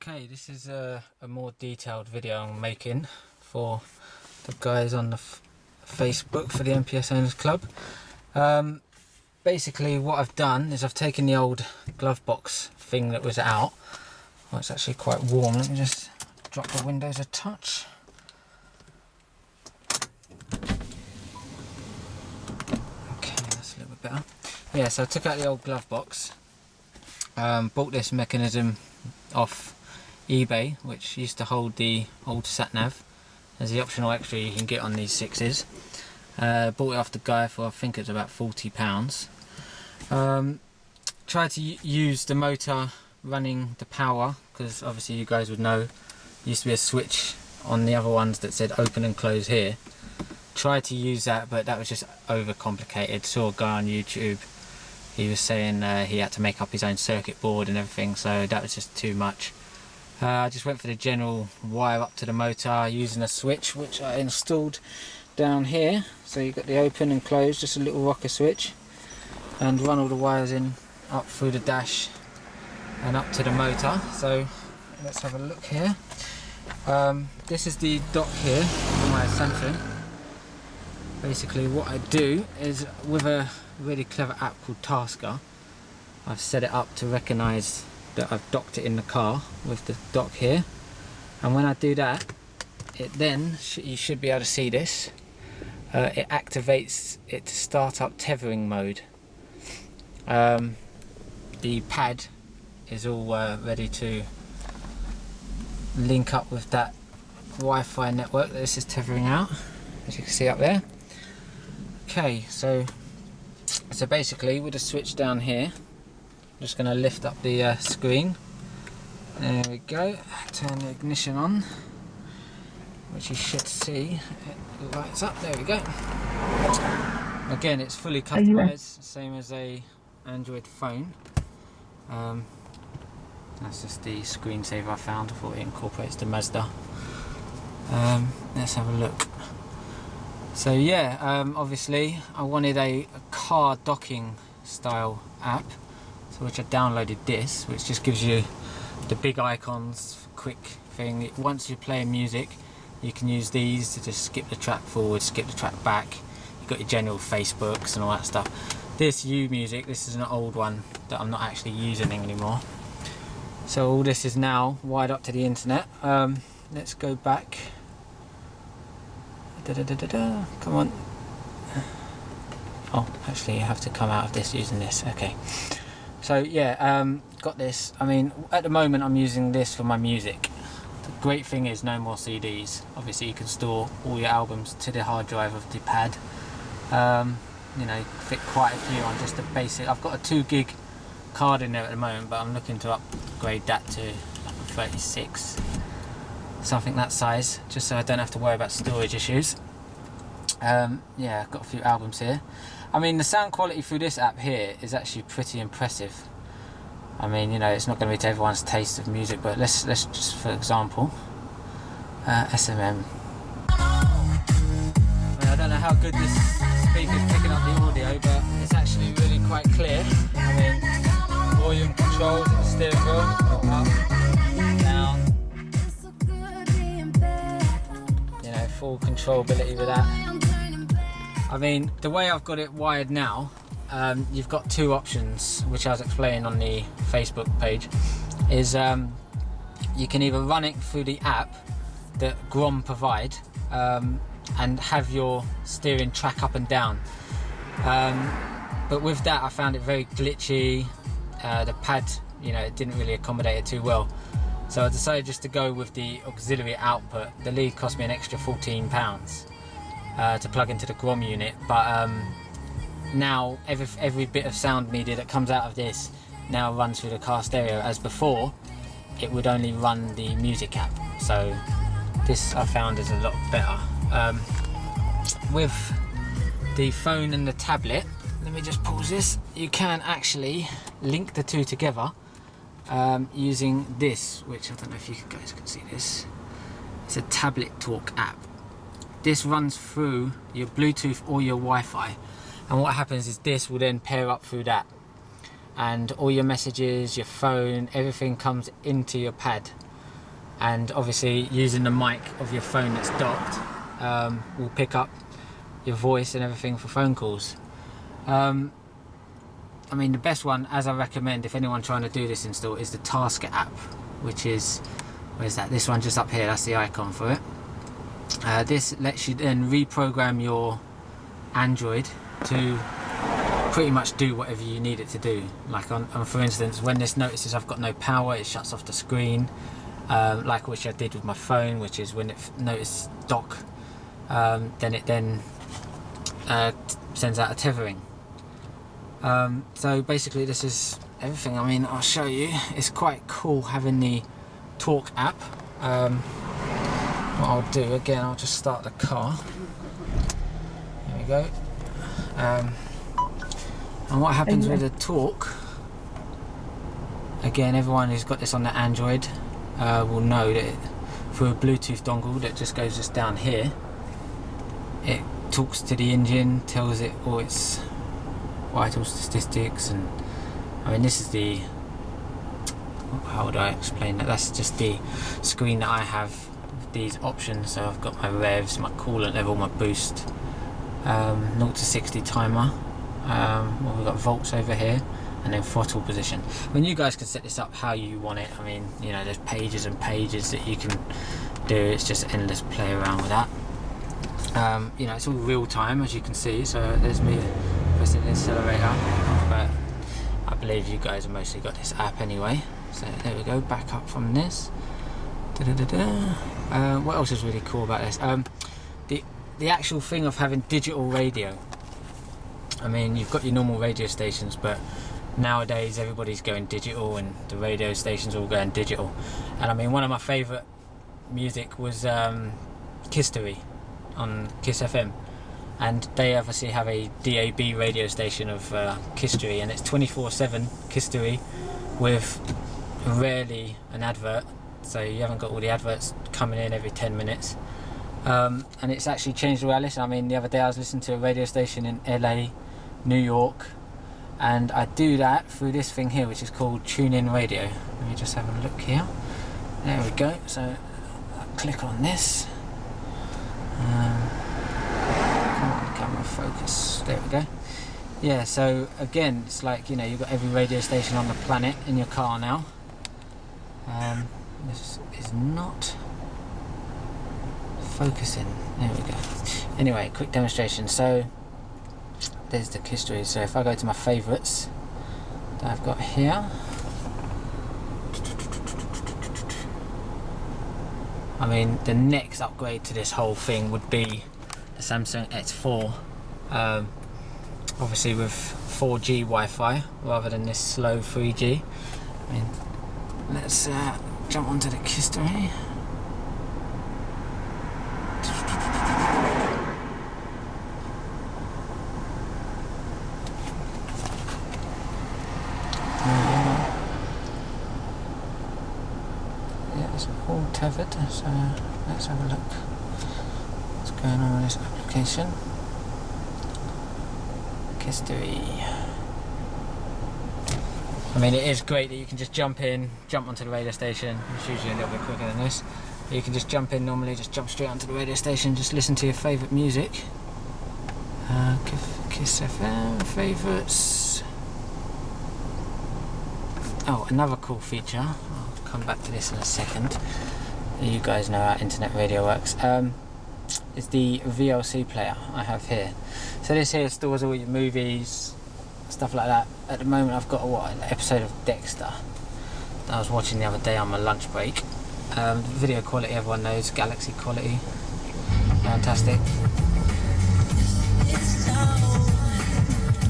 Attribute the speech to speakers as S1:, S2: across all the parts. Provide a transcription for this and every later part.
S1: Okay, this is a more detailed video I'm making for the guys on the Facebook for the MPS Owners Club. Basically what I've done is I've taken the old glove box thing that was out. Oh, it's actually quite warm. Let me just drop the windows a touch. Okay, that's a little bit better. Yeah, so I took out the old glove box. Bought this mechanism off eBay, which used to hold the old sat nav as the optional extra you can get on these 6s. Bought it off the guy for I think it's about £40. Tried to use the motor running the power, because obviously you guys would know there used to be a switch on the other ones that said open and close here. Tried to use that, but that was just over complicated. Saw a guy on YouTube, he was saying he had to make up his own circuit board and everything, so that was just too much. I just went for the general wire up to the motor using a switch which I installed down here. So you've got the open and close, just a little rocker switch, and run all the wires in up through the dash and up to the motor. So let's have a look here. This is the dock here for my Samsung. Basically what I do is, with a really clever app called Tasker, I've set it up to recognise that I've docked it in the car with the dock here, and when I do that, it then, you should be able to see this, it activates it to start up tethering mode. The pad is all ready to link up with that Wi-Fi network that this is tethering out, as you can see up there. Okay, so basically with the switch down here, I'm just going to lift up the screen. There we go. Turn the ignition on, which you should see. It lights up. There we go. Again, it's fully customized, same as a Android phone. That's just the screensaver I found. I thought it incorporates the Mazda. Let's have a look. So yeah, obviously I wanted a car docking style app, so which I downloaded this, which just gives you the big icons, quick thing. Once you're playing music, you can use these to just skip the track forward, skip the track back. You've got your general Facebooks and all that stuff. This U-Music, this is an old one that I'm not actually using anymore. So all this is now wired up to the internet. Let's go back. Come on. Oh, actually you have to come out of this using this. Okay. So yeah, got this. I mean, at the moment I'm using this for my music. The great thing is no more CDs. Obviously you can store all your albums to the hard drive of the pad. You know, fit quite a few on just a basic. I've got a 2 gig card in there at the moment, but I'm looking to upgrade that to like a 36, something that size, just so I don't have to worry about storage issues. Yeah, I've got a few albums here. I mean, the sound quality through this app here is actually pretty impressive. I mean, you know, it's not going to be to everyone's taste of music, but let's just, for example, SMM. I mean, I don't know how good this speaker's picking up the audio, but it's actually really quite clear. I mean, volume controls at the steering wheel, up, down. You know, full controllability with that. I mean, the way I've got it wired now, you've got 2 options, which I was explaining on the Facebook page, is you can either run it through the app that Grom provide and have your steering track up and down. But with that I found it very glitchy. The pad, you know, it didn't really accommodate it too well. So I decided just to go with the auxiliary output. The lead cost me an extra £14 to plug into the Grom unit, but now every bit of sound media that comes out of this now runs through the car stereo, as before it would only run the music app. So this I found is a lot better. With the phone and the tablet, let me just pause this, you can actually link the 2 together using this, which I don't know if you guys can see this. It's a Tablet Talk app. This runs through your Bluetooth or your Wi-Fi, and what happens is this will then pair up through that, and all your messages, your phone, everything comes into your pad. and obviously using the mic of your phone that's docked will pick up your voice and everything for phone calls. I mean, the best one, as I recommend if anyone trying to do this install, is the Tasker app, which is, where's that? This one just up here, that's the icon for it. This lets you then reprogram your Android to pretty much do whatever you need it to do. Like on for instance, when this notices I've got no power, it shuts off the screen, like which I did with my phone, which is when it notices dock, then it sends out a tethering. So basically this is everything. I mean, I'll show you. It's quite cool having the Talk app. What I'll do, again, I'll just start the car. There we go. And what happens with the Talk, again, everyone who's got this on their Android will know that through a Bluetooth dongle that just goes just down here, it talks to the engine, tells it all its vital statistics, and I mean, this is the, how would I explain that? That's just the screen that I have with these options. So I've got my revs, my coolant level, my boost, 0 to 60 timer. Well, we've got volts over here, and then throttle position. I mean, you guys can set this up how you want it. I mean, you know, there's pages and pages that you can do. It's just endless play around with that. You know, it's all real time, as you can see. So there's me pressing the accelerator, but I believe you guys have mostly got this app anyway. So there we go, back up from this. What else is really cool about this? The actual thing of having digital radio. I mean, you've got your normal radio stations, but nowadays everybody's going digital, and the radio stations are all going digital. And I mean, one of my favourite music was History on Kiss FM, and they obviously have a DAB radio station of History, and it's 24/7 History with rarely an advert, so you haven't got all the adverts coming in every 10 minutes. And it's actually changed the way I listen. I mean, the other day I was listening to a radio station in LA, New York, and I do that through this thing here, which is called TuneIn Radio. Let me just have a look here. There we go. So I'll click on this. Come on, camera focus. There we go. Yeah, so again, it's like, you know, you've got every radio station on the planet in your car now. This is not focusing. There we go. Anyway, quick demonstration. So there's the history. So if I go to my favourites that I've got here, I mean, the next upgrade to this whole thing would be the Samsung S4, obviously with 4G Wi-Fi rather than this slow 3G. I mean, let's jump onto the history. Yeah, it's all tethered, so let's have a look what's going on with this application. History. I mean, it is great that you can just jump onto the radio station. It's usually a little bit quicker than this. But you can just jump in normally, just jump straight onto the radio station, just listen to your favourite music. Kiss FM, favourites. Oh, another cool feature, I'll come back to this in a second. You guys know how internet radio works. Is the VLC player I have here. So this here stores all your movies, stuff like that. At the moment I've got an episode of Dexter that I was watching the other day on my lunch break. Video quality, everyone knows, Galaxy quality, fantastic.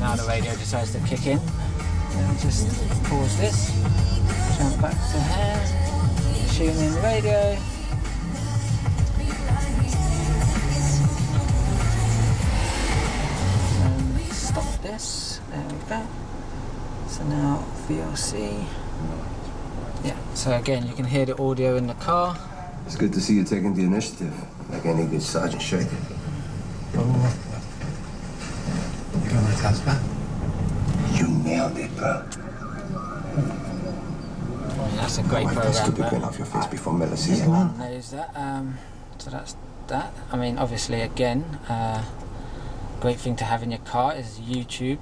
S1: Now the radio decides to kick in. Let me just pause this, jump back to here, tune in radio. Stop this, there we go. So now VLC. Yeah, so again you can hear the audio in the car.
S2: It's good to see you taking the initiative, like any good sergeant should.
S3: You got my task back?
S2: You nailed it, bro.
S1: That's a great
S2: Wipe that
S1: program.
S2: stupid
S1: But
S2: grin off your face before Miller sees it.
S1: everyone knows that. So that's that. I mean, obviously, again, great thing to have in your car is YouTube.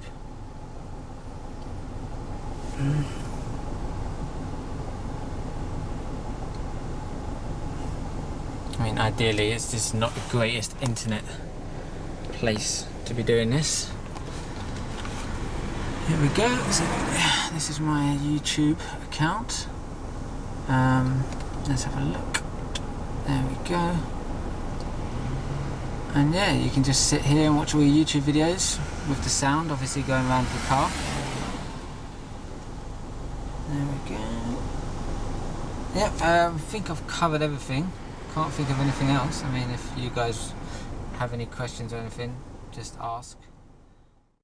S1: I mean, ideally, it's just not the greatest internet place to be doing this. Here we go. So, this is my YouTube account. Let's have a look. There we go. And yeah, you can just sit here and watch all your YouTube videos with the sound obviously going around the car. There we go. Yep, I think I've covered everything. Can't think of anything else. I mean, if you guys have any questions or anything, just ask.